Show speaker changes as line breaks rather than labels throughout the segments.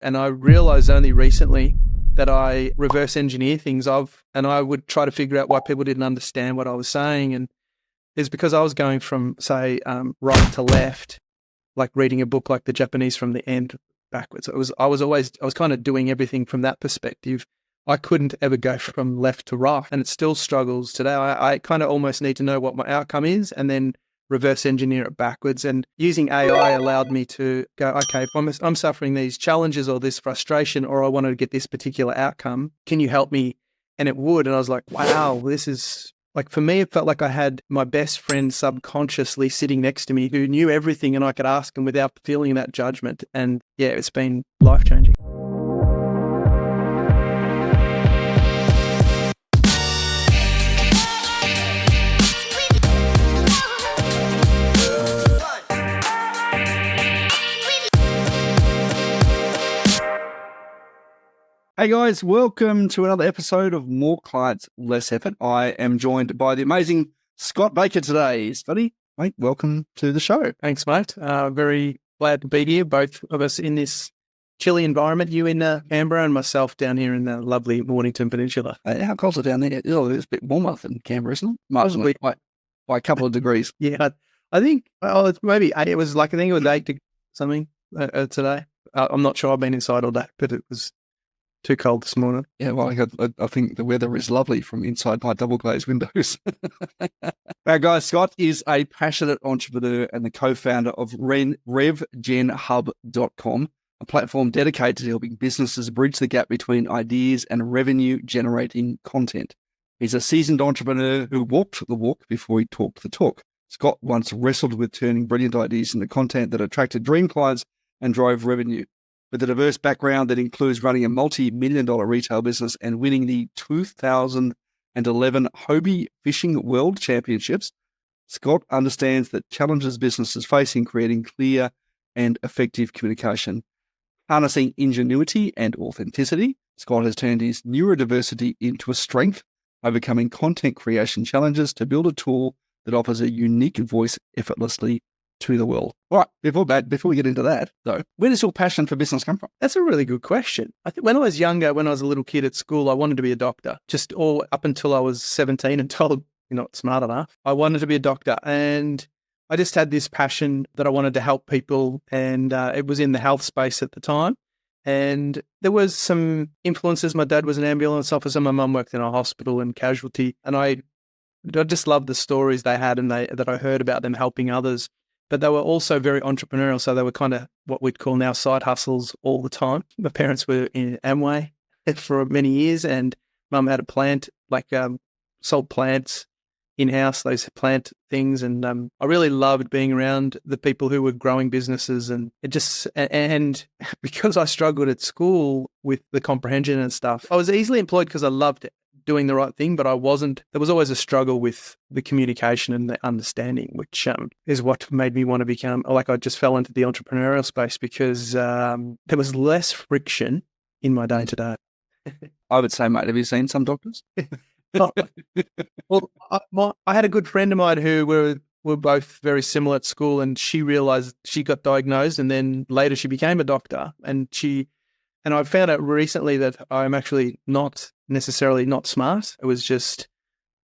And I realized only recently that I reverse engineer things and I would try to figure out why people didn't understand what I was saying. And it's because I was going from, say, right to left, like reading a book like the Japanese from the end backwards. I was kind of doing everything from that perspective. I couldn't ever go from left to right, and it still struggles today. I kind of almost need to know what my outcome is and then reverse engineer it backwards. And using AI allowed me to go, okay, if I'm suffering these challenges or this frustration, or I want to get this particular outcome, can you help me? And it would. And I was like, wow, this is like, for me, it felt like I had my best friend subconsciously sitting next to me who knew everything, and I could ask him without feeling that judgment. And yeah, it's been life-changing.
Hey guys, welcome to another episode of More Clients, Less Effort. I am joined by the amazing Scott Baker today. Scotty, mate, welcome to the show.
Thanks, mate. Very glad to be here, both of us in this chilly environment, you in Canberra and myself down here in the lovely Mornington Peninsula.
How cold's it down there? Oh, it's a bit warmer than Canberra, isn't it? Mostly by a couple of degrees.
Yeah, I think, it's maybe 8. It was like, I think it was 8 to something today. I'm not sure, I've been inside all day, but it was too cold this morning.
Yeah, well, I think the weather is lovely from inside my double glazed windows. Now, guys, Scott is a passionate entrepreneur and the co-founder of RevGenHub.com, a platform dedicated to helping businesses bridge the gap between ideas and revenue-generating content. He's a seasoned entrepreneur who walked the walk before he talked the talk. Scott once wrestled with turning brilliant ideas into content that attracted dream clients and drove revenue. With a diverse background that includes running a multi-million-dollar retail business and winning the 2011 Hobie Fishing World Championships, Scott understands the challenges businesses face in creating clear and effective communication. Harnessing ingenuity and authenticity, Scott has turned his neurodiversity into a strength, overcoming content creation challenges to build a tool that offers a unique voice effortlessly to the world. All right, before we get into that, though, where does your passion for business come from?
That's a really good question. I think when I was younger, when I was a little kid at school, I wanted to be a doctor, just all up until I was 17 and told you're not smart enough. I wanted to be a doctor, and I just had this passion that I wanted to help people, and it was in the health space at the time. And there was some influences. My dad was an ambulance officer. My mum worked in a hospital and casualty, and I just loved the stories they had and that I heard about them helping others. But they were also very entrepreneurial, so they were kind of what we'd call now side hustles all the time. My parents were in Amway for many years, and Mum had a plant, sold plants in-house, those plant things, and I really loved being around the people who were growing businesses, and and because I struggled at school with the comprehension and stuff, I was easily employed because I loved it. Doing the right thing, but there was always a struggle with the communication and the understanding, which is what made me want to become, I just fell into the entrepreneurial space because there was less friction in my day to day.
I would say, mate, have you seen some doctors?
Well, I had a good friend of mine who were both very similar at school, and she realized she got diagnosed, and then later she became a doctor, and I found out recently that I'm actually not necessarily not smart. It was just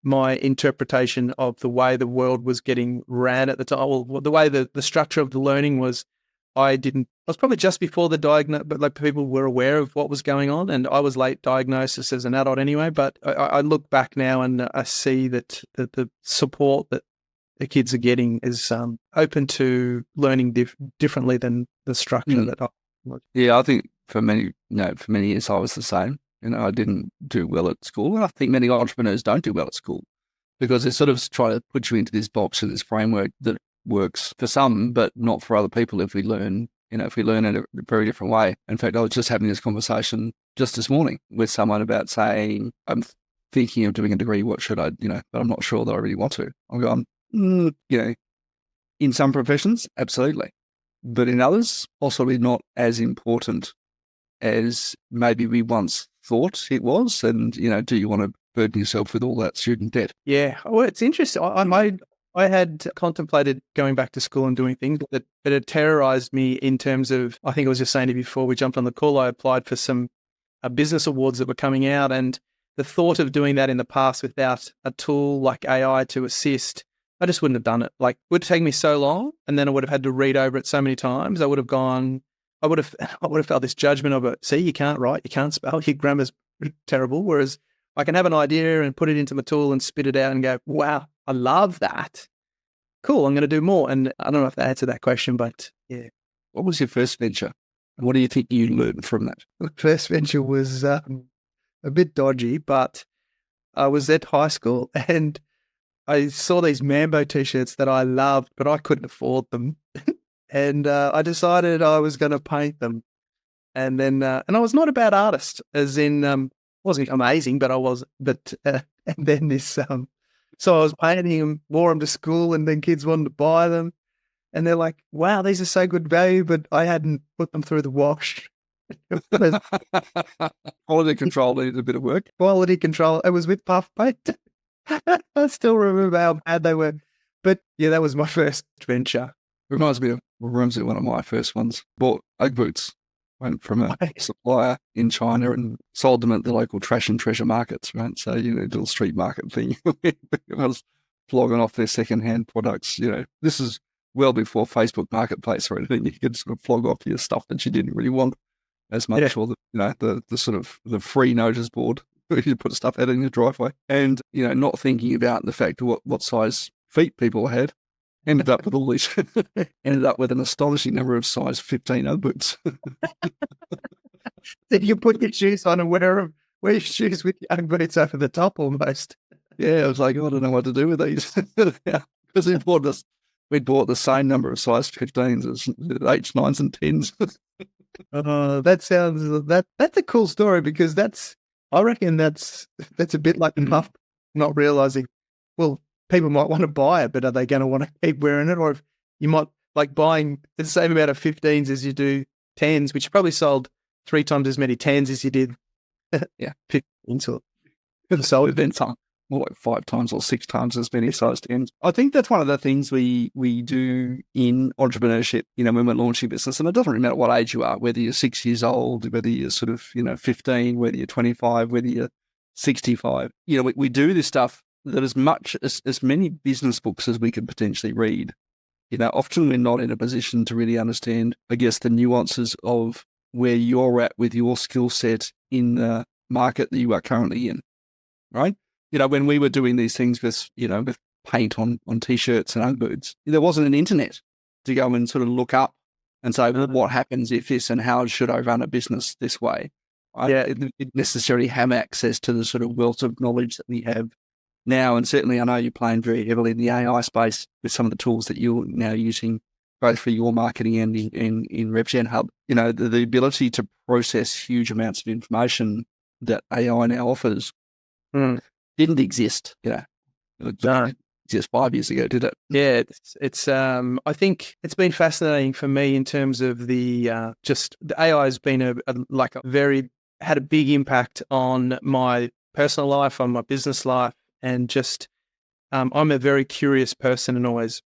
my interpretation of the way the world was getting ran at the time. Well, the way the structure of the learning was, I was probably just before the diagnosis, but people were aware of what was going on, and I was late diagnosis as an adult anyway. But I look back now and I see that the support that the kids are getting is open to learning differently than the structure that I was.
Yeah, I think for many years I was the same. I didn't do well at school. And I think many entrepreneurs don't do well at school because they sort of try to put you into this box or this framework that works for some, but not for other people if we learn in a very different way. In fact, I was just having this conversation just this morning with someone about saying, I'm thinking of doing a degree, what should I, but I'm not sure that I really want to. I'm going, in some professions, absolutely. But in others, possibly not as important as maybe we once thought it was. And, do you want to burden yourself with all that student debt?
Yeah. Well, it's interesting. I made I had contemplated going back to school and doing things, but it terrorized me in terms of, I think I was just saying to you before we jumped on the call, I applied for some business awards that were coming out, and the thought of doing that in the past without a tool like AI to assist, I just wouldn't have done it. Like, it would take me so long, and then I would have had to read over it so many times. I would have felt this judgment of it. See, you can't write, you can't spell, your grammar's terrible. Whereas I can have an idea and put it into my tool and spit it out and go, wow, I love that. Cool, I'm going to do more. And I don't know if that answered that question, but yeah.
What was your first venture? And what do you think you learned from that?
The first venture was a bit dodgy, but I was at high school and I saw these Mambo t-shirts that I loved, but I couldn't afford them. And I decided I was going to paint them. And then, and I was not a bad artist, as in, wasn't amazing, but I was, and then this, so I was painting them, wore them to school, and then kids wanted to buy them. And they're like, wow, these are so good value, but I hadn't put them through the wash.
Quality control needed a bit of work.
Quality control. It was with puff paint. I still remember how bad they were. But yeah, that was my first venture.
Reminds me of one of my first ones. Bought Ugg boots. Went from a supplier in China and sold them at the local trash and treasure markets, right? So, little street market thing. I was flogging off their secondhand products. This is well before Facebook Marketplace or anything. You could sort of flog off your stuff that you didn't really want as much, or the sort of the free notice board where you put stuff out in your driveway, and not thinking about the fact of what size feet people had. Ended up with an astonishing number of size 15 Ugg boots.
Then you put your shoes on and wear your shoes with your Ugg boots over the top almost.
Yeah, I was like, I don't know what to do with these. Because we'd bought the same number of size 15s as H9s and 10s.
That's a cool story, because I reckon that's a bit like the puff, not realizing, well, people might want to buy it, but are they going to want to keep wearing it? Or if you might like buying the same amount of 15s as you do 10s, which you probably sold 3 times as many 10s as you did 15s.
So then some, more like 5 times or 6 times as many size 10s. I think that's one of the things we do in entrepreneurship, when we're launching business. And it doesn't really matter what age you are, whether you're 6 years old, whether you're sort of, 15, whether you're 25, whether you're 65. We do this stuff that as many business books as we could potentially read. Often we're not in a position to really understand, I guess, the nuances of where you're at with your skill set in the market that you are currently in, right? When we were doing these things with paint on T-shirts and Ugg boots, there wasn't an internet to go and sort of look up and say, well, what happens if this, and how should I run a business this way? I didn't necessarily have access to the sort of wealth of knowledge that we have now. And certainly I know you're playing very heavily in the AI space with some of the tools that you're now using, both for your marketing and in RevGenHub. The ability to process huge amounts of information that AI now offers didn't exist,
No.
Just 5 years ago, did it?
Yeah, it's I think it's been fascinating for me in terms of the just the AI has been had a big impact on my personal life, on my business life, and just I'm a very curious person and always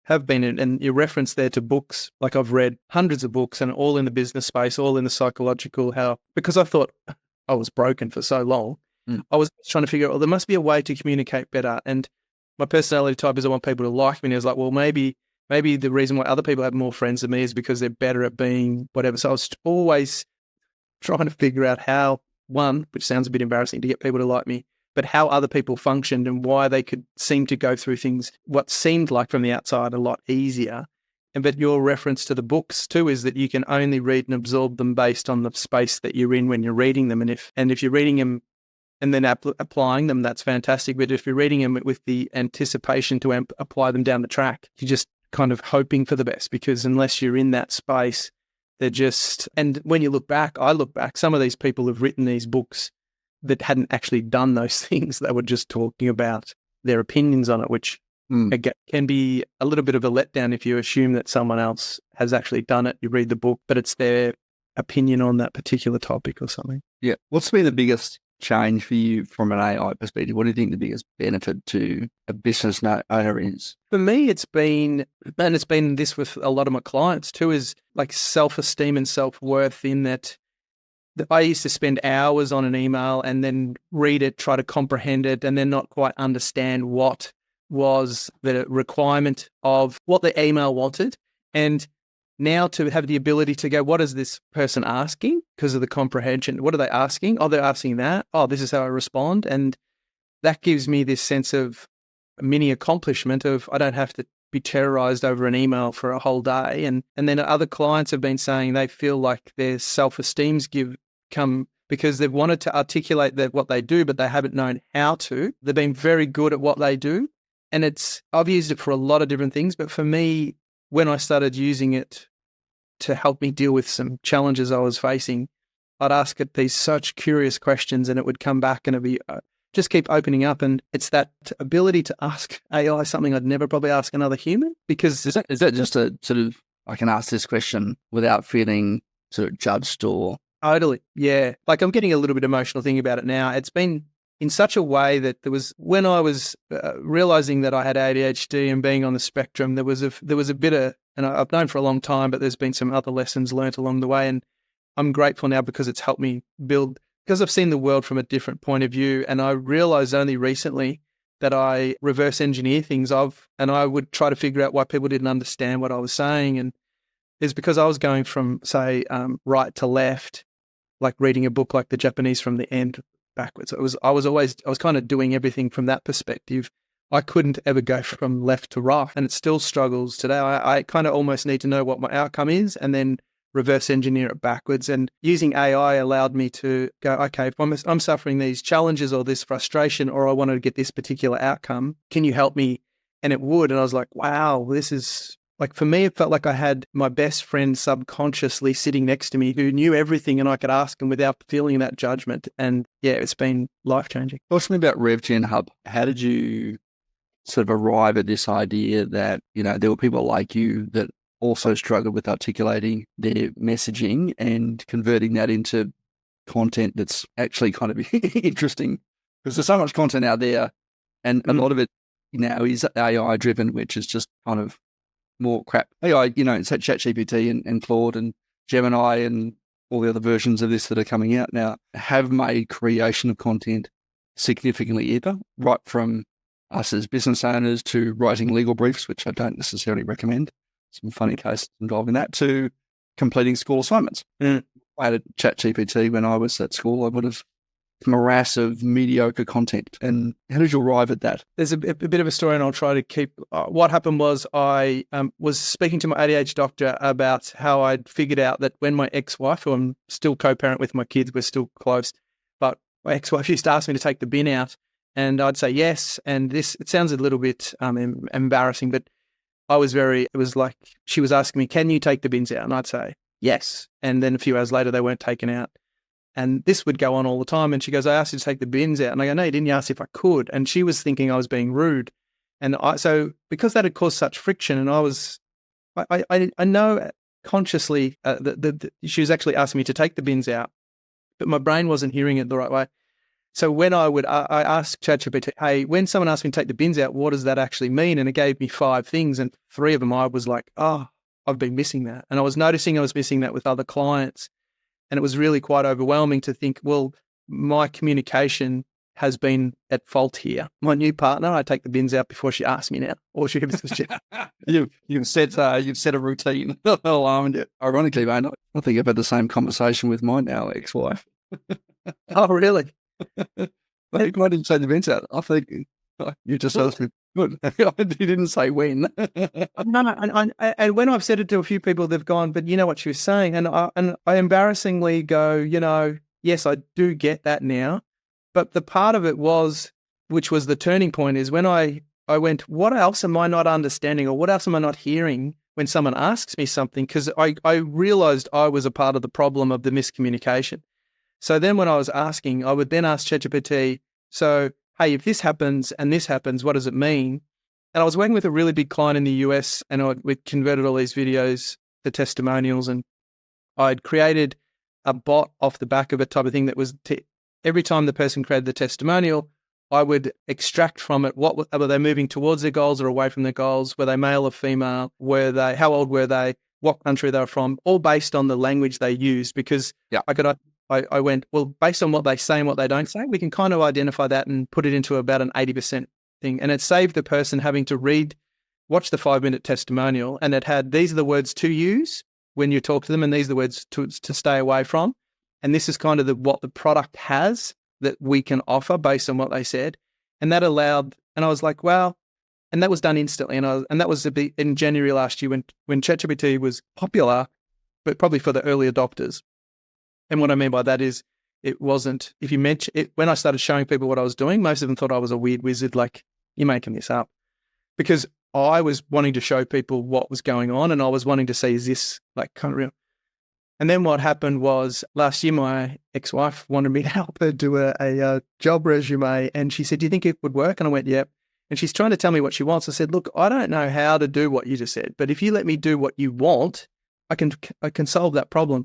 have been. And your reference there to books, like I've read hundreds of books, and all in the business space, all in the psychological, because I thought I was broken for so long. I was trying to figure out, well, there must be a way to communicate better. And my personality type is I want people to like me. And I was like, well, maybe the reason why other people have more friends than me is because they're better at being whatever. So I was always trying to figure out how, one, which sounds a bit embarrassing, to get people to like me, but how other people functioned and why they could seem to go through things, what seemed like from the outside, a lot easier. But your reference to the books too is that you can only read and absorb them based on the space that you're in when you're reading them. And if you're reading them and then applying them, that's fantastic. But if you're reading them with the anticipation to apply them down the track, you're just kind of hoping for the best, because unless you're in that space, they're just, and when you look back, some of these people have written these books that hadn't actually done those things. They were just talking about their opinions on it, which can be a little bit of a letdown if you assume that someone else has actually done it. You read the book, but it's their opinion on that particular topic or something.
Yeah. What's been the biggest change for you from an AI perspective? What do you think the biggest benefit to a business owner is?
For me, it's been, and it's been this with a lot of my clients too, is like self-esteem and self-worth, in that I used to spend hours on an email and then read it, try to comprehend it, and then not quite understand what was the requirement of what the email wanted. And now to have the ability to go, what is this person asking? Because of the comprehension. What are they asking? Oh, they're asking that. Oh, this is how I respond. And that gives me this sense of mini accomplishment of I don't have to be terrorized over an email for a whole day. And then other clients have been saying they feel like their self-esteems come because they've wanted to articulate what they do, but they haven't known how to. They've been very good at what they do. And I've used it for a lot of different things, but for me, when I started using it to help me deal with some challenges I was facing, I'd ask it these such curious questions and it would come back and it'd be just keep opening up. And it's that ability to ask AI something I'd never probably ask another human. Because
is that just a sort of, I can ask this question without feeling sort of judged or?
Totally. Yeah. Like I'm getting a little bit emotional thinking about it now. It's been in such a way that there was, when I was realizing that I had ADHD and being on the spectrum, there was a bit of, and I've known for a long time, but there's been some other lessons learnt along the way. And I'm grateful now because it's helped me build, because I've seen the world from a different point of view. And I realized only recently that I reverse engineer things and I would try to figure out why people didn't understand what I was saying. And it's because I was going from, say, right to left, like reading a book like the Japanese from the end backwards. I was kind of doing everything from that perspective. I couldn't ever go from left to right, and it still struggles today. I kind of almost need to know what my outcome is and then reverse engineer it backwards. And using AI allowed me to go, okay, if I'm suffering these challenges or this frustration, or I wanted to get this particular outcome, can you help me? And it would. And I was like, wow, this is, like, for me, it felt like I had my best friend subconsciously sitting next to me who knew everything and I could ask him without feeling that judgment. And yeah, it's been life-changing.
Talk to me about RevGenHub. How did you sort of arrive at this idea that, there were people like you that also struggled with articulating their messaging and converting that into content that's actually kind of interesting? Because there's so much content out there, and a lot of it now is AI driven, which is just kind of more crap. AI, it's that ChatGPT and Claude and Gemini and all the other versions of this that are coming out now have made creation of content significantly easier, right from us as business owners to writing legal briefs, which I don't necessarily recommend. Some funny cases involving that, to completing school assignments. I had a ChatGPT when I was at school. I would have a morass of mediocre content. And how did you arrive at that?
There's a bit of a story, and I'll try to keep. What happened was I was speaking to my ADHD doctor about how I'd figured out that when my ex-wife, who I'm still co-parent with my kids, we're still close, but my ex-wife used to ask me to take the bin out, and I'd say yes. And it sounds a little bit embarrassing, but it was like she was asking me, can you take the bins out? And I'd say yes. And then a few hours later, they weren't taken out. And this would go on all the time. And she goes, I asked you to take the bins out. And I go, no, you didn't. You asked if I could. And she was thinking I was being rude. And so because that had caused such friction, and I know consciously that she was actually asking me to take the bins out, but my brain wasn't hearing it the right way. So when I asked ChatGPT, hey, when someone asked me to take the bins out, what does that actually mean? And it gave me 5 things, and 3 of them I was like, oh, I've been missing that. And I was noticing I was missing that with other clients. And it was really quite overwhelming to think, well, my communication has been at fault here. My new partner, I take the bins out before she asks me now, or she gives us
You've set a routine. Ironically, mate, I think I've had the same conversation with my now ex-wife.
Oh, really?
Why didn't you take the bins out? I think you just asked me. Good. You didn't say when.
No, and when I've said it to a few people, they've gone, but you know what she was saying? And I embarrassingly go, yes, I do get that now. But the part of it which was the turning point, is when I went, what else am I not understanding, or what else am I not hearing when someone asks me something? Because I realized I was a part of the problem of the miscommunication. So then when I was asking, I would then ask ChatGPT, so, hey, if this happens and this happens, what does it mean? And I was working with a really big client in the US, and we converted all these videos to testimonials, and I'd created a bot off the back of it type of thing that was every time the person created the testimonial, I would extract from it were they moving towards their goals or away from their goals? Were they male or female? How old were they? What country they were from? All based on the language they used, because I went, well, based on what they say and what they don't say, we can kind of identify that and put it into about an 80% thing. And it saved the person having to watch the 5-minute testimonial, and it had, these are the words to use when you talk to them, and these are the words to stay away from. And this is kind of what the product has that we can offer based on what they said. And that allowed, and I was like, wow. And that was done instantly. And that was in January last year when ChatGPT was popular, but probably for the early adopters. And what I mean by that is, it wasn't, if you mention it, when I started showing people what I was doing, most of them thought I was a weird wizard, like, you're making this up. Because I was wanting to show people what was going on, and I was wanting to see, is this like kind of real? And then what happened was, last year, my ex-wife wanted me to help her do a job resume, and she said, do you think it would work? And I went, yep. And she's trying to tell me what she wants. I said, look, I don't know how to do what you just said, but if you let me do what you want, I can solve that problem.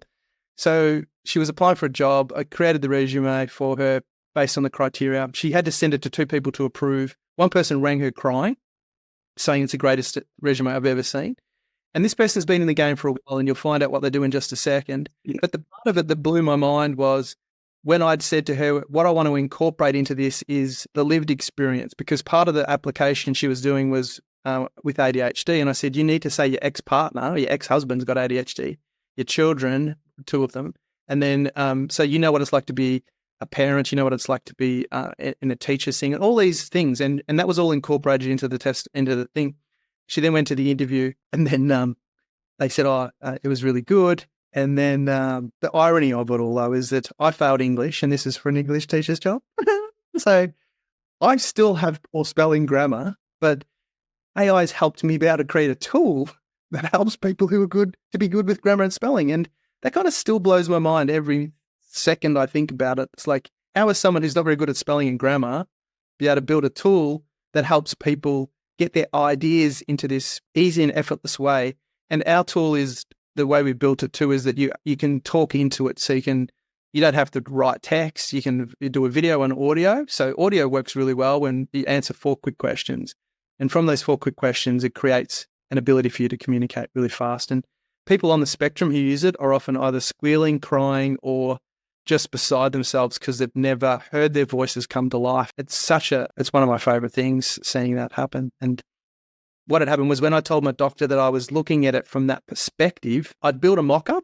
So she was applying for a job. I created the resume for her based on the criteria. She had to send it to 2 people to approve. One person rang her crying, saying it's the greatest resume I've ever seen. And this person's been in the game for a while, and you'll find out what they do in just a second. Yeah. But the part of it that blew my mind was when I'd said to her, what I want to incorporate into this is the lived experience, because part of the application she was doing was with ADHD. And I said, you need to say your ex-partner or your ex-husband's got ADHD, your children, 2 of them. And then, so you know what it's like to be a parent, you know what it's like to be in a teacher's thing, and all these things. And that was all incorporated into the test, into the thing. She then went to the interview, and then they said, it was really good. And then the irony of it all, though, is that I failed English, and this is for an English teacher's job. So I still have poor spelling, grammar, but AI has helped me be able to create a tool that helps people who are good to be good with grammar and spelling. And that kind of still blows my mind every second I think about it. It's like, how is someone who's not very good at spelling and grammar be able to build a tool that helps people get their ideas into this easy and effortless way? And our tool is, the way we built it too, is that you can talk into it. So you don't have to write text. You can do a video and audio. So audio works really well when you answer 4 quick questions. And from those 4 quick questions, it creates an ability for you to communicate really fast. And people on the spectrum who use it are often either squealing, crying, or just beside themselves because they've never heard their voices come to life. It's one of my favorite things, seeing that happen. And what had happened was, when I told my doctor that I was looking at it from that perspective, I'd built a mock-up,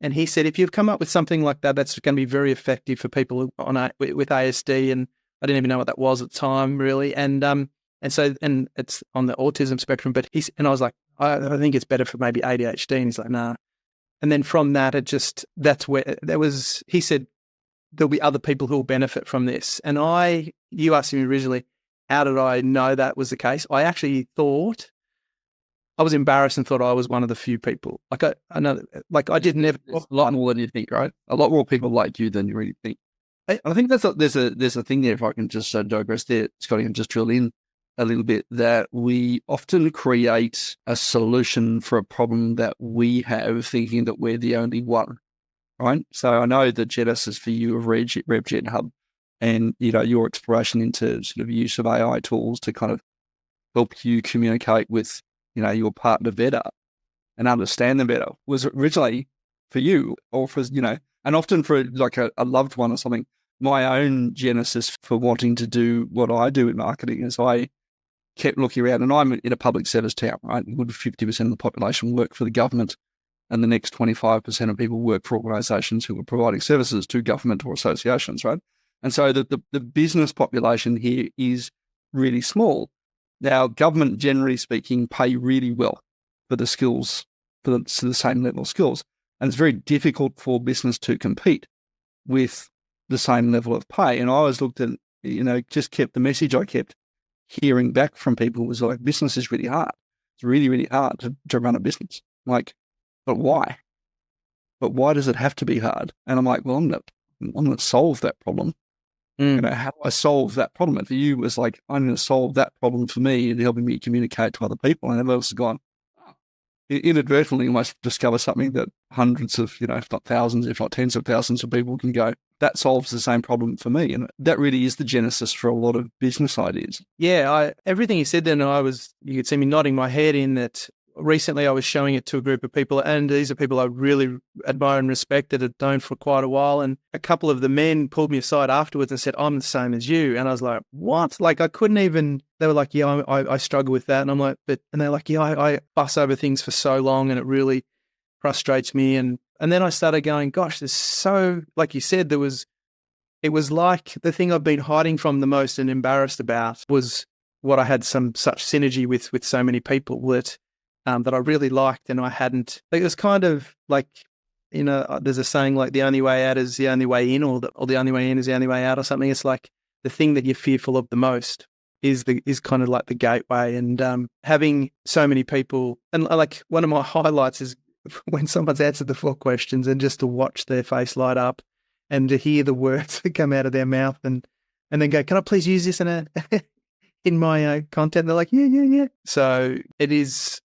and he said, if you've come up with something like that, that's going to be very effective for people with ASD. And I didn't even know what that was at the time, really. And it's on the autism spectrum. But I was like, I think it's better for maybe ADHD. And he's like, nah. And then from that, he said, there'll be other people who will benefit from this. And you asked me originally, how did I know that was the case? I actually thought, I was embarrassed and thought I was one of the few people. Like I know, like I didn't ever.
There's a lot more than you think, right? A lot more people like you than you really think. I think there's a thing there, if I can just digress there, Scotty, and just drill in a little bit, that we often create a solution for a problem that we have, thinking that we're the only one, right? So I know the genesis for you of RevGenHub, and your exploration into sort of use of AI tools to kind of help you communicate with your partner better and understand them better, was originally for you, or for and often for like a loved one or something. My own genesis for wanting to do what I do in marketing is I kept looking around, and I'm in a public service town, right? 50% of the population work for the government, and the next 25% of people work for organisations who are providing services to government or associations, right? And so the business population here is really small. Now, government, generally speaking, pay really well for the skills, for the same level of skills. And it's very difficult for business to compete with the same level of pay. And I always looked at, just kept the message I kept hearing back from people was like, business is really hard. It's really, really hard to run a business. Like, but why? But why does it have to be hard? And I'm like, well, I'm going to solve that problem. How do I solve that problem? And for you, it was like, I'm going to solve that problem for me and helping me communicate to other people. And everyone else has gone, inadvertently, you might discover something that hundreds of, if not thousands, if not tens of thousands of people can go, that solves the same problem for me. And that really is the genesis for a lot of business ideas.
Yeah, everything you said then, you could see me nodding my head in that. Recently, I was showing it to a group of people, and these are people I really admire and respect that have known for quite a while. And a couple of the men pulled me aside afterwards and said, "I'm the same as you." And I was like, "What?" Like, I couldn't even. They were like, "Yeah, I struggle with that." And I'm like, "But," and they're like, "Yeah, I fuss over things for so long, and it really frustrates me." And then I started going, "Gosh, there's so," like you said, it was like the thing I've been hiding from the most and embarrassed about was what I had some such synergy with so many people that I really liked, and I hadn't. It was kind of like, there's a saying like the only way out is the only way in, or the only way in is the only way out, or something. It's like the thing that you're fearful of the most is kind of like the gateway, and having so many people, and like one of my highlights is when someone's answered the 4 questions and just to watch their face light up and to hear the words that come out of their mouth and then go, "Can I please use this in my content?" They're like, yeah. So it is.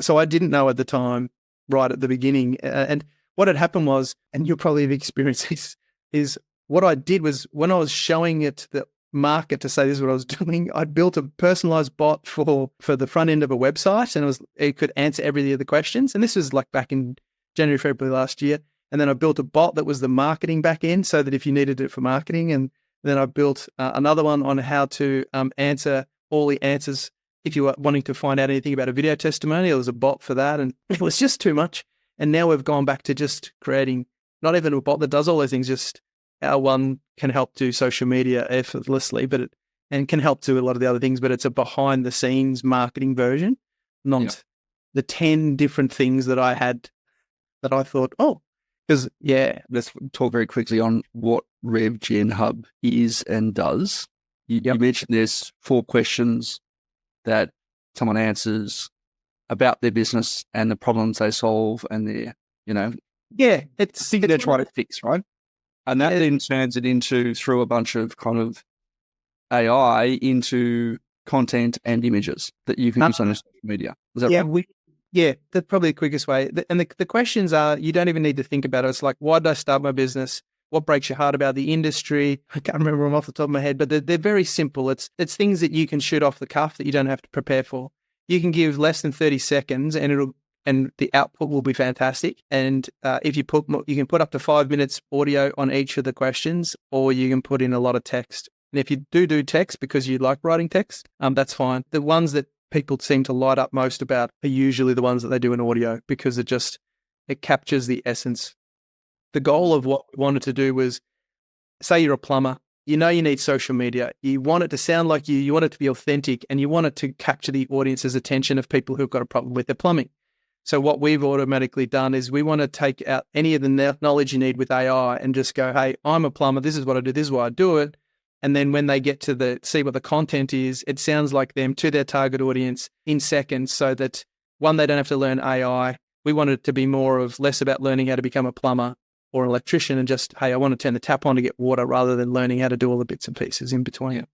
So I didn't know at the time, right at the beginning. And what had happened was, and you'll probably have experienced this, is what I did was when I was showing it to the market to say this is what I was doing, I built a personalized bot for the front end of a website, and it could answer every of the questions. And this was like back in January, February last year. And then I built a bot that was the marketing back end, so that if you needed it for marketing. And then I built another one on how to answer all the answers. If you were wanting to find out anything about a video testimonial, there was a bot for that. And it was just too much. And now we've gone back to just creating not even a bot that does all those things, just our one can help do social media effortlessly, and can help do a lot of the other things, but it's a behind the scenes marketing version, not the 10 different things that I had that I thought, because,
let's talk very quickly on what RevGenHub is and does. You mentioned there's 4 questions that someone answers about their business and the problems they solve and their,
it's
thing they're trying to fix, right? And that then turns it into, through a bunch of kind of AI, into content and images that you can use on social media. Is that right?
That's probably the quickest way. And the questions are, you don't even need to think about it. It's like, why did I start my business? What breaks your heart about the industry? I can't remember them off the top of my head, but they're very simple. It's things that you can shoot off the cuff that you don't have to prepare for. You can give less than 30 seconds and the output will be fantastic. And if you can put up to 5 minutes audio on each of the questions, or you can put in a lot of text. And if you do text because you like writing text, that's fine. The ones that people seem to light up most about are usually the ones that they do in audio, because it captures the essence. The goal of what we wanted to do was, say you're a plumber, you need social media. You want it to sound like you want it to be authentic, and you want it to capture the audience's attention of people who've got a problem with their plumbing. So what we've automatically done is we want to take out any of the knowledge you need with AI and just go, "Hey, I'm a plumber. This is what I do. This is why I do it." And then when they get to see what the content is, it sounds like them to their target audience in seconds, so that, one, they don't have to learn AI. We want it to be less about learning how to become a plumber or an electrician, and just, "Hey, I want to turn the tap on to get water," rather than learning how to do all the bits and pieces in between. Yeah.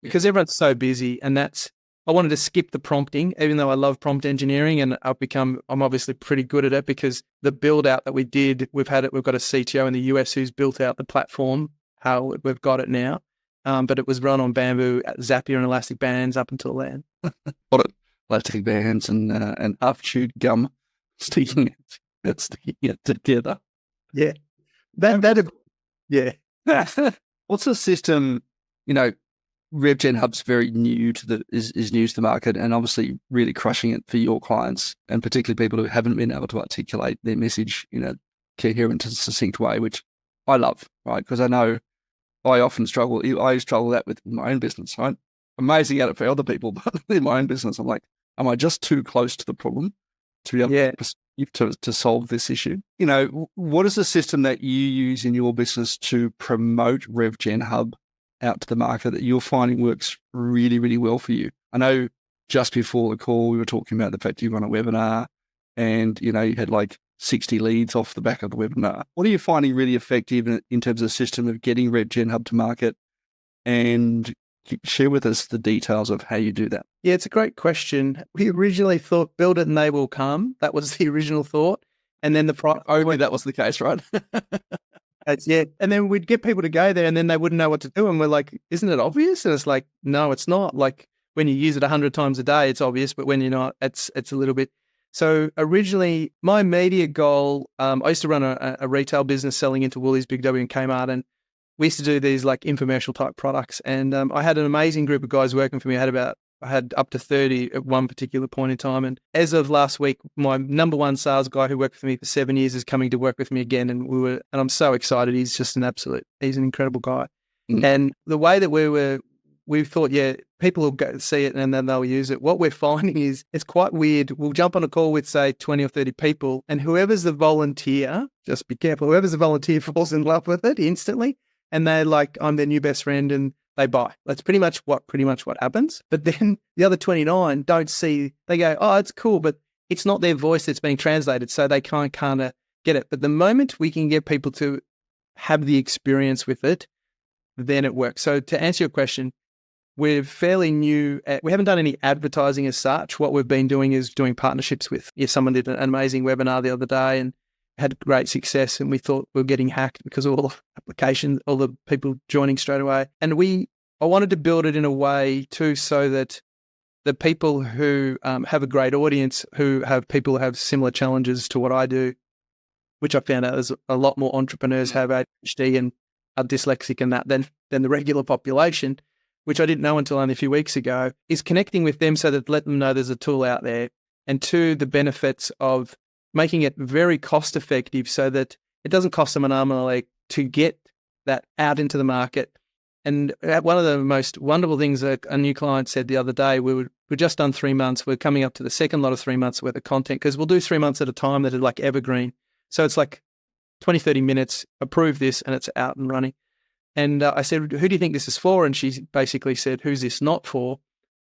Because everyone's so busy, and I wanted to skip the prompting, even though I love prompt engineering, and I'm obviously pretty good at it, because the build out that we did, we've got a CTO in the US who's built out the platform, how we've got it now. But it was run on Bamboo, Zapier and elastic bands up until then.
What elastic bands and half-chewed gum sticking it together.
Yeah.
What's the system? RevGenHub's very new is new to the market, and obviously really crushing it for your clients, and particularly people who haven't been able to articulate their message in a coherent and succinct way, which I love, right? Because I know I often struggle. I struggle that with my own business, right? Amazing at it for other people, but in my own business, I'm like, am I just too close to the problem to be able to solve this issue? What is the system that you use in your business to promote RevGenHub out to the market that you're finding works really, really well for you? I know just before the call, we were talking about the fact you run a webinar and, you had like 60 leads off the back of the webinar. What are you finding really effective in terms of the system of getting RevGenHub to market? And share with us the details of how you do that.
Yeah, it's a great question. We originally thought build it and they will come. That was the original thought. And then
only that was the case, right?
Yeah. And then we'd get people to go there and then they wouldn't know what to do. And we're like, isn't it obvious? And it's like, no, it's not. Like when you use it 100 times a day, it's obvious. But when you're not, it's a little bit. So originally my media goal, I used to run a retail business selling into Woolies, Big W and Kmart. And we used to do these like infomercial type products. And I had an amazing group of guys working for me. I had up to 30 at one particular point in time. And as of last week, my number one sales guy who worked for me for 7 years is coming to work with me again. And I'm so excited. He's just he's an incredible guy. Mm. And the way that we thought, yeah, people will go see it and then they'll use it. What we're finding is it's quite weird. We'll jump on a call with say 20 or 30 people and whoever's the volunteer, just be careful, whoever's the volunteer falls in love with it instantly. And they're like, I'm their new best friend and they buy. That's pretty much what happens. But then the other 29 don't see, they go, oh, it's cool, but it's not their voice that's being translated. So they can't kind of get it. But the moment we can get people to have the experience with it, then it works. So to answer your question, we're fairly new. We haven't done any advertising as such. What we've been doing is doing partnerships with, someone did an amazing webinar the other day and had great success, and we thought we were getting hacked because of all the applications, all the people joining straight away. And I wanted to build it in a way too, so that the people who have a great audience, who have similar challenges to what I do, which I found out there's a lot more entrepreneurs have ADHD and are dyslexic and that than the regular population, which I didn't know until only a few weeks ago, is connecting with them so that let them know there's a tool out there, and two, the benefits of making it very cost effective so that it doesn't cost them an arm and a leg to get that out into the market. And one of the most wonderful things that a new client said the other day, we've just done 3 months. We're coming up to the second lot of 3 months worth of content because we'll do 3 months at a time that are like evergreen. So it's like 20, 30 minutes, approve this and it's out and running. And I said, who do you think this is for? And she basically said, who's this not for?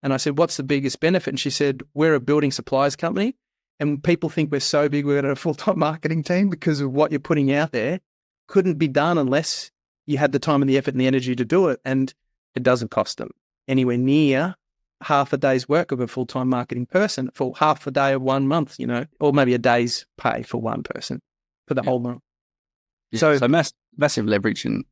And I said, what's the biggest benefit? And she said, we're a building supplies company. And people think we're so big, we're got a full-time marketing team because of what you're putting out there. Couldn't be done unless you had the time and the effort and the energy to do it. And it doesn't cost them anywhere near half a day's work of a full-time marketing person for half a day of 1 month, or maybe a day's pay for one person for the whole month.
Yeah. So massive leverage in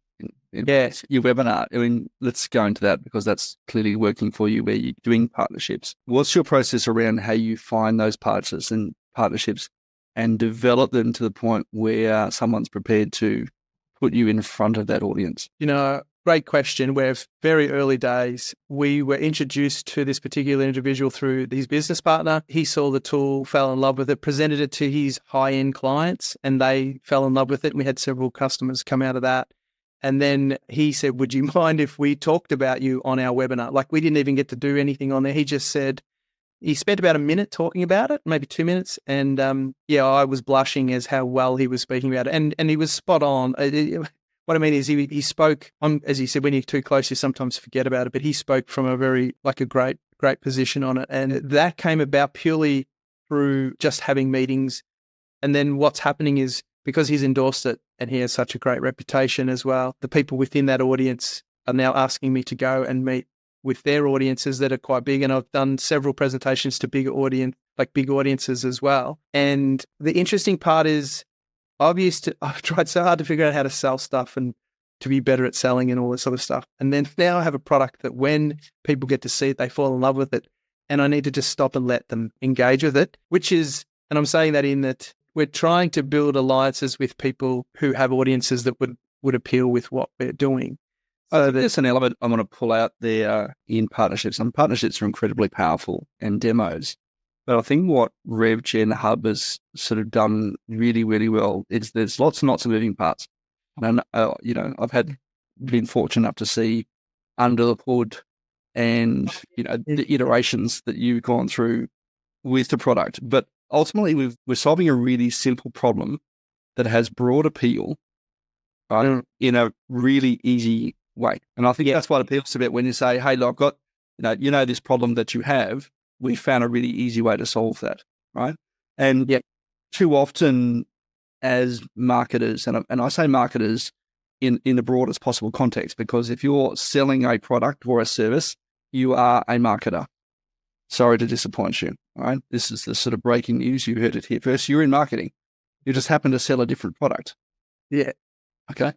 your webinar. I mean, let's go into that because that's clearly working for you where you're doing partnerships. What's your process around how you find those partnerships and develop them to the point where someone's prepared to put you in front of that audience?
Great question. We're very early days. We were introduced to this particular individual through his business partner. He saw the tool, fell in love with it, presented it to his high-end clients, and they fell in love with it. And we had several customers come out of that. And then he said, would you mind if we talked about you on our webinar? Like we didn't even get to do anything on there. He just said, he spent about a minute talking about it, maybe 2 minutes. And I was blushing as how well he was speaking about it. And he was spot on. What I mean is he spoke, as he said, when you're too close, you sometimes forget about it, but he spoke from a very, like a great position on it. And that came about purely through just having meetings. And then what's happening is because he's endorsed it and he has such a great reputation as well, the people within that audience are now asking me to go and meet with their audiences that are quite big. And I've done several presentations to big audiences as well. And the interesting part is I've tried so hard to figure out how to sell stuff and to be better at selling and all this sort of stuff. And then now I have a product that when people get to see it, they fall in love with it. And I need to just stop and let them engage with it, and I'm saying that in that we're trying to build alliances with people who have audiences that would appeal with what we're doing.
So there's an element I want to pull out there in partnerships. And partnerships are incredibly powerful and demos. But I think what RevGenHub has sort of done really, really well is there's lots and lots of moving parts. And, I've been fortunate enough to see under the hood and, the iterations that you've gone through with the product. But ultimately, we're solving a really simple problem that has broad appeal in a really easy way. And I think that's what appeals to it when you say, hey, look, I've got, this problem that you have. We found a really easy way to solve that, right? And too often as marketers, and I say marketers in the broadest possible context, because if you're selling a product or a service, you are a marketer. Sorry to disappoint you, all right? This is the sort of breaking news. You heard it here first. You're in marketing. You just happen to sell a different product.
Yeah.
Okay.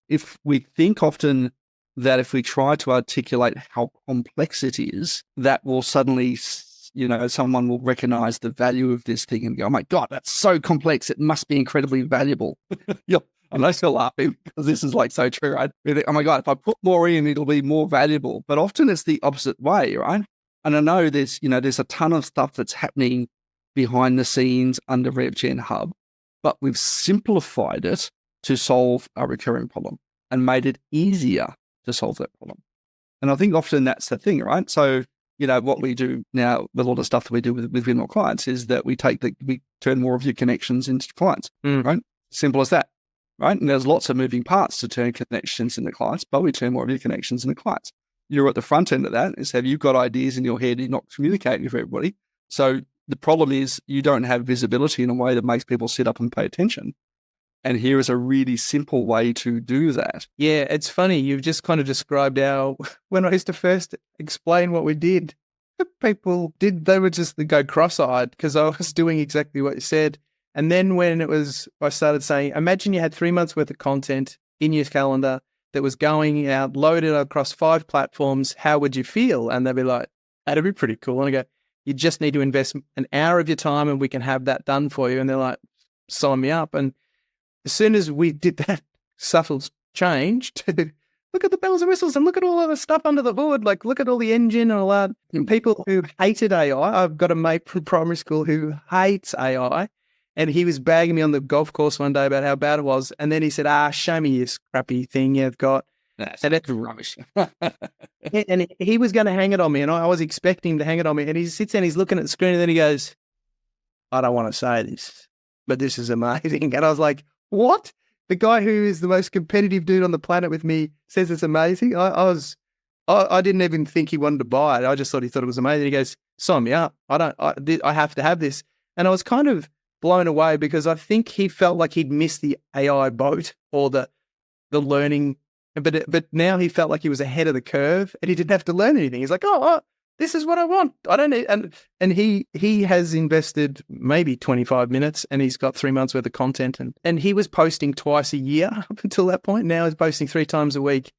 If we think often that if we try to articulate how complex it is, that will suddenly, someone will recognize the value of this thing and go, oh my God, that's so complex. It must be incredibly valuable. And I still laughing because this is like so true, right? Oh my God, if I put more in, it'll be more valuable. But often it's the opposite way, right? And I know there's a ton of stuff that's happening behind the scenes under RevGenHub, but we've simplified it to solve a recurring problem and made it easier to solve that problem. And I think often that's the thing, right? So, what we do now with all the stuff that we do with more clients is that we turn more of your connections into clients, right? Simple as that, right? And there's lots of moving parts to turn connections into clients, but we turn more of your connections into clients. You're at the front end of that is have you got ideas in your head, you're not communicating with everybody. So the problem is you don't have visibility in a way that makes people sit up and pay attention. And here is a really simple way to do that.
Yeah, it's funny. You've just kind of described when I used to first explain what we did, people they would just go cross-eyed because I was doing exactly what you said. And then when I started saying, imagine you had 3 months worth of content in your calendar that was going out, loaded across 5 platforms, how would you feel? And they'd be like, that'd be pretty cool. And I go, you just need to invest an hour of your time and we can have that done for you. And they're like, sign me up. And as soon as we did that subtle change to look at the bells and whistles and look at all of the stuff under the hood, like look at all the engine and all that. And people who hated AI, I've got a mate from primary school who hates AI, and he was bagging me on the golf course one day about how bad it was. And then he said, show me this crappy thing you've got.
That's rubbish.
And he was going to hang it on me, and I was expecting him to hang it on me. And he sits there and he's looking at the screen, and then he goes, I don't want to say this, but this is amazing. And I was like, what? The guy who is the most competitive dude on the planet with me says it's amazing. I didn't even think he wanted to buy it. I just thought he thought it was amazing. He goes, sign me up. I have to have this. And I was kind of blown away because I think he felt like he'd missed the AI boat or the learning. But now he felt like he was ahead of the curve and he didn't have to learn anything. He's like, this is what I want. I don't need, and he has invested maybe 25 minutes and he's got 3 months worth of content and he was posting twice a year up until that point. Now he's posting 3 times a week,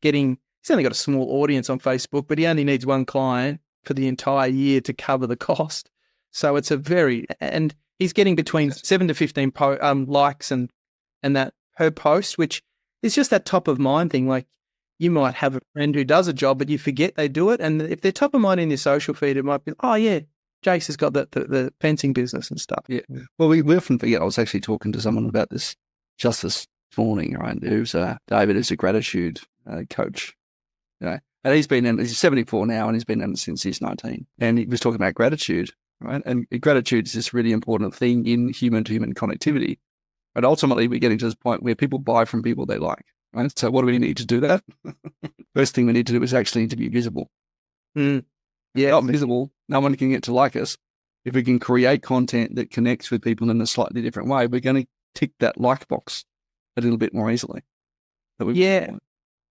he's only got a small audience on Facebook, but he only needs 1 client for the entire year to cover the cost. So it's and he's getting between 7 to 15 likes and that per post, which is just that top of mind thing. Like, you might have a friend who does a job, but you forget they do it. And if they're top of mind in your social feed, it might be, oh, yeah, Jace has got the fencing business and stuff.
Yeah. Well, we often forget. I was actually talking to someone about this just this morning, right? David is a gratitude coach. And he's 74 now and he's been in it since he's 19. And he was talking about gratitude, right? And gratitude is this really important thing in human-to-human connectivity. But ultimately, we're getting to this point where people buy from people they like. Right? So what do we need to do that? First thing we need to do is actually need to be visible.
Yeah.
Not visible, no one can get to like us. If we can create content that connects with people in a slightly different way, we're going to tick that like box a little bit more easily.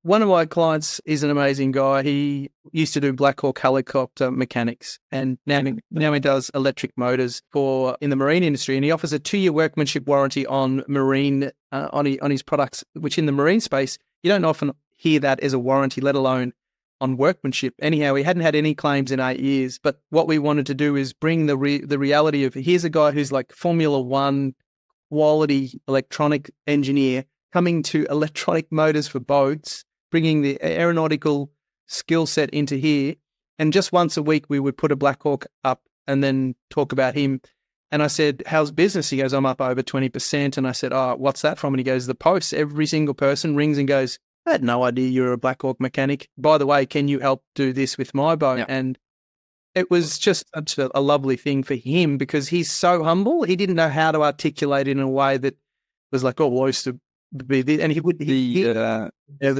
One of my clients is an amazing guy. He used to do Black Hawk helicopter mechanics, and now he does electric motors in the marine industry. And he offers a 2-year workmanship warranty on marine on his products, which in the marine space you don't often hear that as a warranty, let alone on workmanship. Anyhow, he hadn't had any claims in 8 years. But what we wanted to do is bring the reality of, here's a guy who's like Formula One quality electronic engineer coming to electronic motors for boats, bringing the aeronautical skill set into here. And just once a week, we would put a Black Hawk up and then talk about him. And I said, how's business? He goes, I'm up over 20%. And I said, what's that from? And he goes, the posts. Every single person rings and goes, I had no idea you're a Black Hawk mechanic. By the way, can you help do this with my boat? Yeah. And it was just such a lovely thing for him because he's so humble. He didn't know how to articulate it in a way that was like, well, I used to be this. And he would...
the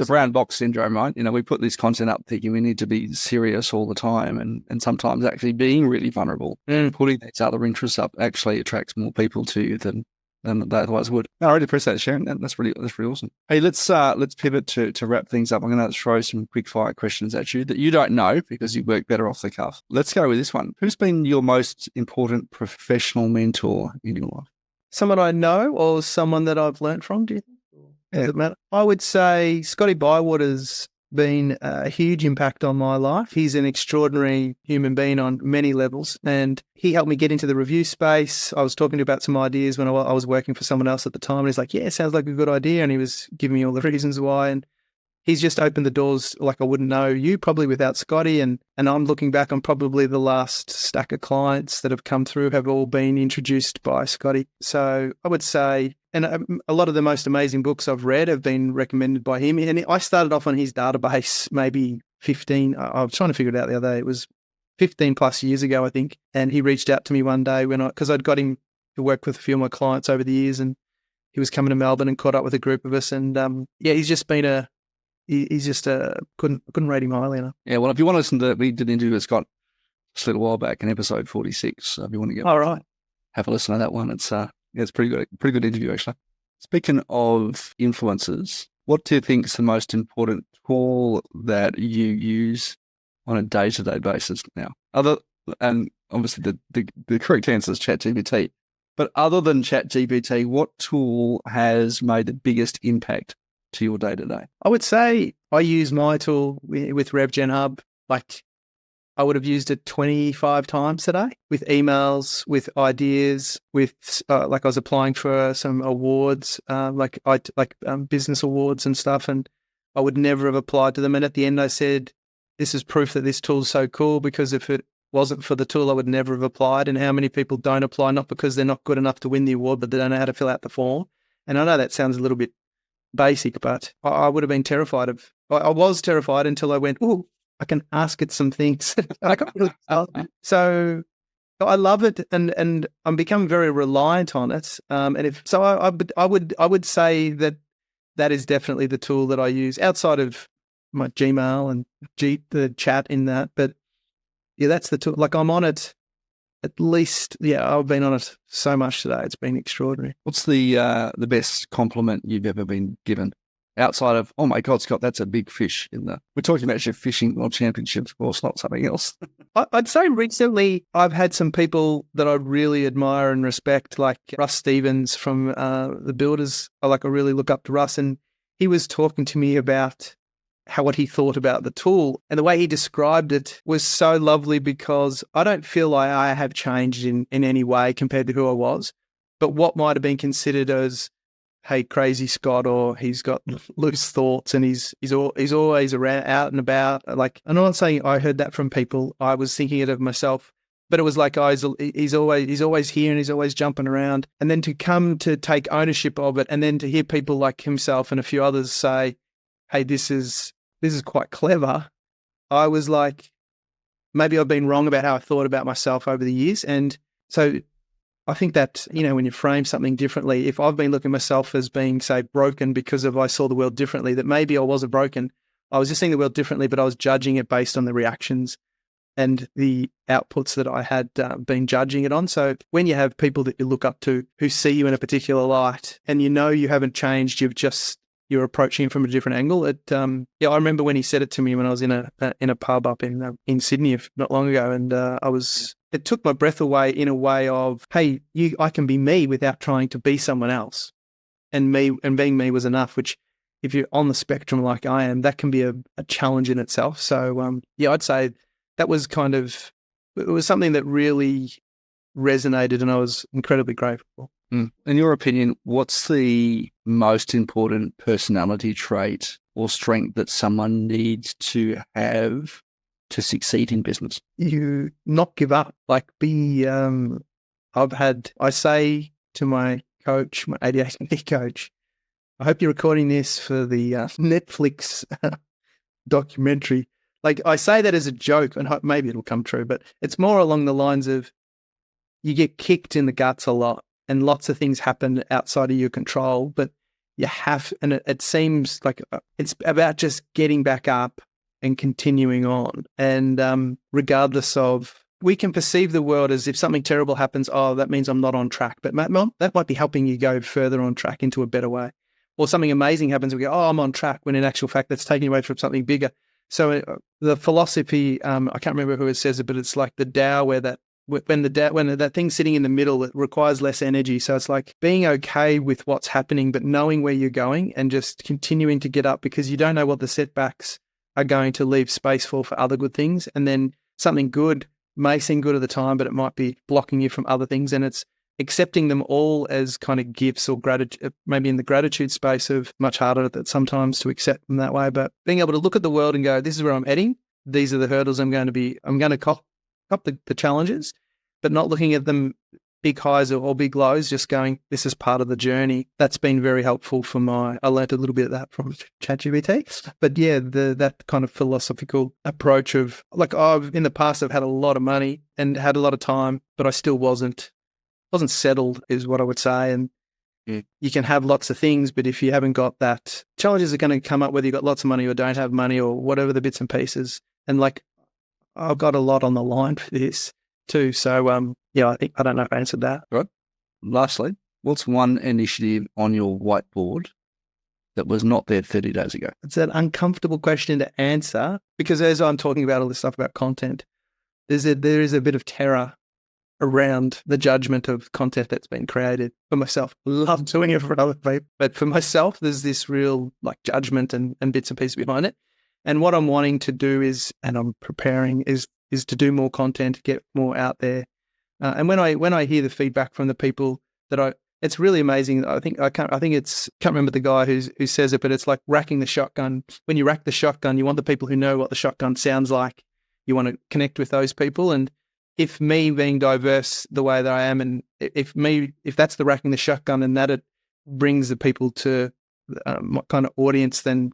brown box syndrome, right? We put this content up thinking we need to be serious all the time, and sometimes actually being really vulnerable, putting these other interests up actually attracts more people to you than they otherwise would. No, I really appreciate that, Sharon. That's really awesome. Hey, let's pivot to wrap things up. I'm going to throw some quick fire questions at you that you don't know because you work better off the cuff. Let's go with this one. Who's been your most important professional mentor in your life?
Someone I know or someone that I've learned from, do you think? Does it matter? I would say Scotty Bywater's been a huge impact on my life. He's an extraordinary human being on many levels, and he helped me get into the review space. I was talking to him about some ideas when I was working for someone else at the time, and he's like, yeah, sounds like a good idea, and he was giving me all the reasons why, and he's just opened the doors like I wouldn't know you probably without Scotty. And I'm looking back on probably the last stack of clients that have come through have all been introduced by Scotty. So I would say, and a lot of the most amazing books I've read have been recommended by him. And I started off on his database maybe 15, I was trying to figure it out the other day. It was 15 plus years ago, I think. And he reached out to me one day because I'd got him to work with a few of my clients over the years, and he was coming to Melbourne and caught up with a group of us. And he's just been he's just couldn't rate him highly enough.
Yeah, well, if you want to listen to, we did an interview with Scott just a little while back in episode 46. So if you want to have a listen to that one, it's pretty good interview actually. Speaking of influencers, what do you think is the most important tool that you use on a day-to-day basis now? And obviously the correct answer is ChatGPT. But other than ChatGPT, what tool has made the biggest impact to your day-to-day?
I would say I use my tool with RevGenHub. Like I would have used it 25 times today with emails, with ideas, with like I was applying for some awards, business awards and stuff, and I would never have applied to them. And at the end I said, this is proof that this tool's so cool, because if it wasn't for the tool, I would never have applied. And how many people don't apply, not because they're not good enough to win the award, but they don't know how to fill out the form. And I know that sounds a little bit basic, but I would have been terrified of. I was terrified until I went, oh, I can ask it some things. I can't really tell. So I love it, and I'm becoming very reliant on it. And if so, I would say that is definitely the tool that I use outside of my Gmail and the chat in that. But yeah, that's the tool. Like I'm on it. At least, I've been on it so much today. It's been extraordinary.
What's the best compliment you've ever been given outside of, oh my God, Scott, that's a big fish we're talking about your fishing world championships, of course, not something else.
I'd say recently I've had some people that I really admire and respect, like Russ Stevens from the Builders. I really look up to Russ, and he was talking to me about what he thought about the tool, and the way he described it was so lovely, because I don't feel like I have changed in any way compared to who I was, but what might have been considered as, hey, crazy Scott, or he's got loose thoughts and he's always around, out and about. Like, I'm not saying I heard that from people. I was thinking it of myself, but it was like, he's always here and he's always jumping around. And then to come to take ownership of it, and then to hear people like himself and a few others say, hey, this is quite clever. I was like, maybe I've been wrong about how I thought about myself over the years. And so I think that, when you frame something differently, if I've been looking at myself as being, say, broken because I saw the world differently, that maybe I wasn't broken. I was just seeing the world differently, but I was judging it based on the reactions and the outputs that I had been judging it on. So when you have people that you look up to who see you in a particular light, and you haven't changed, you're approaching it from a different angle. I remember when he said it to me when I was in a pub up in Sydney not long ago, and it took my breath away in a way of, hey, I can be me without trying to be someone else, and being me was enough. Which, if you're on the spectrum like I am, that can be a challenge in itself. So I'd say that was it was something that really resonated, and I was incredibly grateful.
In your opinion, what's the most important personality trait or strength that someone needs to have to succeed in business?
You not give up. I say to my coach, my ADHD coach, I hope you're recording this for the Netflix documentary. Like, I say that as a joke, and maybe it'll come true, but it's more along the lines of, you get kicked in the guts a lot, and lots of things happen outside of your control, but you have, and it seems like it's about just getting back up and continuing on. And regardless of, we can perceive the world as if something terrible happens, oh, that means I'm not on track. But that might be helping you go further on track into a better way. Or something amazing happens, we go, oh, I'm on track, when in actual fact, that's taking you away from something bigger. So the philosophy, I can't remember who it says it, but it's like the Tao, where that when that thing's sitting in the middle, it requires less energy. So it's like being okay with what's happening, but knowing where you're going and just continuing to get up, because you don't know what the setbacks are going to leave space for other good things. And then something good may seem good at the time, but it might be blocking you from other things. And it's accepting them all as kind of gifts or gratitude, maybe in the gratitude space of much harder that sometimes to accept them that way. But being able to look at the world and go, this is where I'm heading. These are the hurdles I'm going to cop the challenges, but not looking at them big highs or big lows, just going, this is part of the journey. That's been very helpful I learned a little bit of that from ChatGPT. But yeah, that kind of philosophical approach of like, in the past, I've had a lot of money and had a lot of time, but I still wasn't settled is what I would say. And you can have lots of things, but if you haven't got that, challenges are going to come up whether you've got lots of money or don't have money or whatever the bits and pieces. And like, I've got a lot on the line for this too. So, I don't know if I answered that.
Right. Lastly, what's one initiative on your whiteboard that was not there 30 days ago?
It's an uncomfortable question to answer because as I'm talking about all this stuff about content, there is a bit of terror around the judgment of content that's been created. For myself, I love doing it for other people, but for myself, there's this real like judgment and bits and pieces behind it. And what I'm wanting to do and I'm preparing is to do more content, get more out there. And when I hear the feedback from the people it's really amazing. I can't remember the guy who says it, but it's like racking the shotgun. When you rack the shotgun, you want the people who know what the shotgun sounds like. You want to connect with those people. And if me being diverse the way that I am, and if that's the racking the shotgun and that it brings the people to my kind of audience, then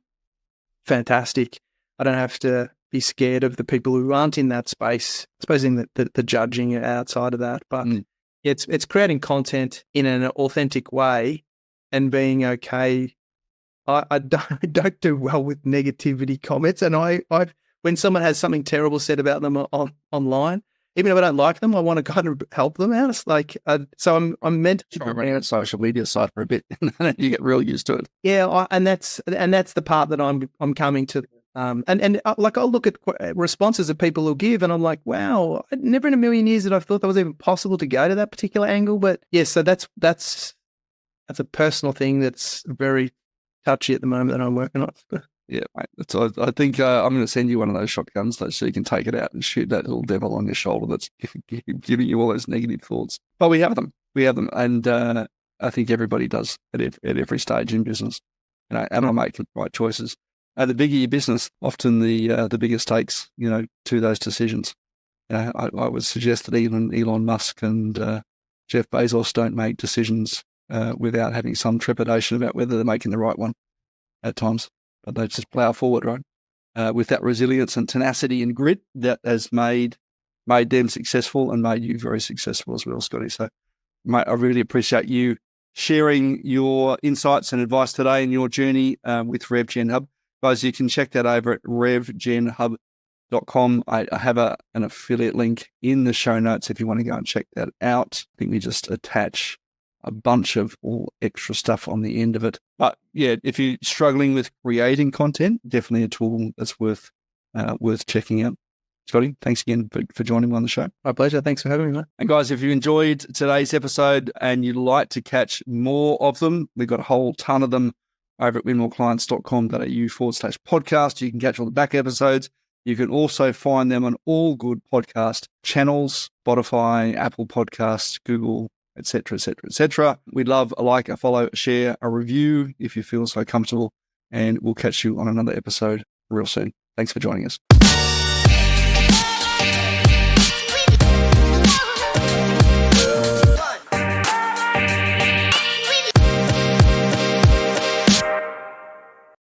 fantastic. I don't have to be scared of the people who aren't in that space, supposing that the judging outside of that. But it's creating content in an authentic way and being okay. I don't do well with negativity comments, and when someone has something terrible said about them online, even if I don't like them, I want to kind of help them out. It's like so I'm meant to
running on social media side for a bit, and then you get real used to it.
Yeah, and that's the part that I'm coming to. Like I'll look at responses that people will give, and I'm like, wow, never in a million years that I thought that was even possible to go to that particular angle. But yes, so that's a personal thing that's very touchy at the moment that I'm working on.
Yeah, mate. So I think I'm going to send you one of those shotguns so you can take it out and shoot that little devil on your shoulder that's giving you all those negative thoughts. But we have them, and I think everybody does at every stage in business. And I make the right choices. The bigger your business, often the bigger stakes, to those decisions. I would suggest that Elon Musk and Jeff Bezos don't make decisions without having some trepidation about whether they're making the right one at times. But they just plough forward, right? With that resilience and tenacity and grit that has made them successful and made you very successful as well, Scotty. So, mate, I really appreciate you sharing your insights and advice today in your journey with RevGenHub. Guys, you can check that over at revgenhub.com. I have an affiliate link in the show notes if you want to go and check that out. I think we just attach a bunch of all extra stuff on the end of it. But yeah, if you're struggling with creating content, definitely a tool that's worth checking out. Scotty, thanks again for joining me on the show.
My pleasure. Thanks for having me, mate.
And guys, if you enjoyed today's episode and you'd like to catch more of them, we've got a whole ton of them over at winmoreclients.com.au/podcast. You can catch all the back episodes. You can also find them on all good podcast channels, Spotify, Apple Podcasts, Google, etc., etc., etc. We'd love a like, a follow, a share, a review if you feel so comfortable. And we'll catch you on another episode real soon. Thanks for joining us.